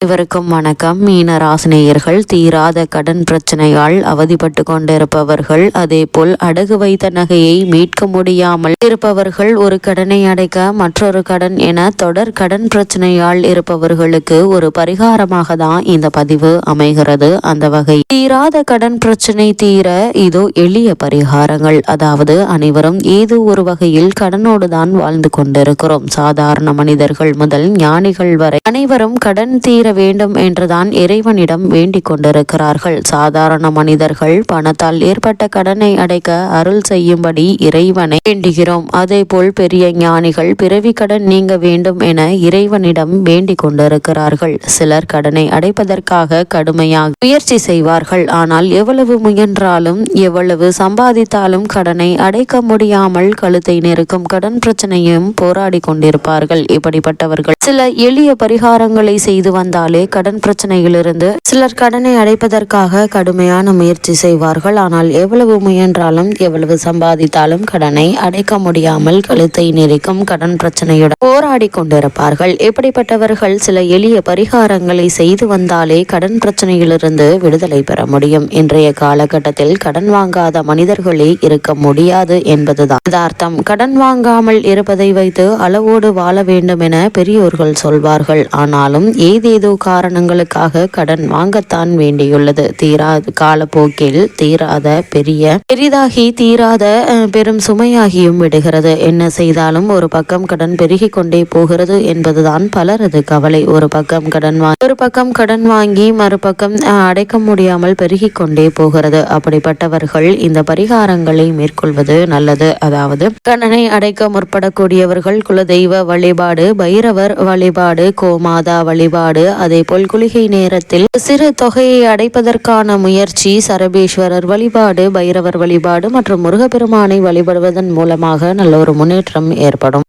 இவருக்கும் வணக்கம். மீன ராசினியர்கள் தீராத கடன் பிரச்சனையால் அவதிப்பட்டு கொண்டிருப்பவர்கள், அதேபோல் அடகு வைத்த நகையை மீட்க முடியாமல் இருப்பவர்கள், ஒரு கடனை அடைக்க மற்றொரு கடன் என தொடர் கடன் பிரச்சனையால் இருப்பவர்களுக்கு ஒரு பரிகாரமாக தான் இந்த பதிவு அமைகிறது. அந்த வகை தீராத கடன் பிரச்சனை தீர இதோ எளிய பரிகாரங்கள். அதாவது அனைவரும் ஏதோ ஒரு வகையில் கடனோடு தான் வாழ்ந்து கொண்டிருக்கிறோம். சாதாரண மனிதர்கள் முதல் ஞானிகள் வரை அனைவரும் கடன் தீர வேண்டும் என்றுதான் இறைவனிடம் வேண்டிக் கொண்டிருக்கிறார்கள். சாதாரண மனிதர்கள் பணத்தால் ஏற்பட்ட கடனை அடைக்க அருள் செய்யும்படி இறைவனை வேண்டுகிறோம். அதேபோல் பெரிய ஞானிகள் பிறவி கடன் நீங்க வேண்டும் என இறைவனிடம் வேண்டிக் கொண்டிருக்கிறார்கள். சிலர் கடனை அடைப்பதற்காக கடுமையாக முயற்சி செய்வார்கள். ஆனால் எவ்வளவு முயன்றாலும் எவ்வளவு சம்பாதித்தாலும் கடனை அடைக்க முடியாமல் கழுத்தை நெருக்கும் கடன் பிரச்சனையும் போராடி கொண்டிருப்பார்கள். இப்படிப்பட்டவர்கள் சில எளிய பரிகாரங்களை செய்து வந்தாலே கடன் பிரச்சனையிலிருந்து சிலர் கடனை அடைப்பதற்காக கடுமையான முயற்சி செய்வார்கள். ஆனால் எவ்வளவு முயன்றாலும் எவ்வளவு சம்பாதித்தாலும் கடனை அடைக்க முடியாமல் கழுத்தை நெரிக்கும் கடன் பிரச்சனையுடன் போராடி கொண்டிருப்பார்கள். இப்படிப்பட்டவர்கள் சில எளிய பரிகாரங்களை செய்து வந்தாலே கடன் பிரச்சனையிலிருந்து விடுதலை பெற முடியும். இன்றைய காலகட்டத்தில் கடன் வாங்காத மனிதர்களே இருக்க முடியாது என்பதுதான் யதார்த்தம். கடன் வாங்காமல் இருப்பதை வைத்து அளவோடு வாழ வேண்டும் என பெரியோர்கள் சொல்வார்கள். ஆனாலும் ஏதேதோ காரணங்களுக்காக கடன் வாங்கத்தான் வேண்டியுள்ளது. தீராத காலப்போக்கில் தீராத பெரிதாகி தீராத பெரும் சுமையாகியும் விடுகிறது. என்ன செய்தாலும் ஒரு பக்கம் கடன் பெருகி கொண்டே போகிறது என்பதுதான் பலரது கவலை. ஒரு பக்கம் கடன் வாங்கி மறுபக்கம் அடைக்க முடியாமல் பெருகி கொண்டே போகிறது. அப்படிப்பட்டவர்கள் இந்த பரிகாரங்களை மேற்கொள்வது நல்லது. அதாவது கடனை அடைக்க முற்படக்கூடியவர்கள் குலதெய்வ வழிபாடு, பைரவர் வழிபாடு, கோமாதா வழிபாடு, அதேபோல் குளிகை நேரத்தில் சிறு தொகையை அடைப்பதற்கான முயற்சி, சரபேஸ்வரர் வழிபாடு, பைரவர் வழிபாடு மற்றும் முருகப்பெருமானை வழிபடுவதன் மூலமாக நல்ல ஒரு முன்னேற்றம் ஏற்படும்.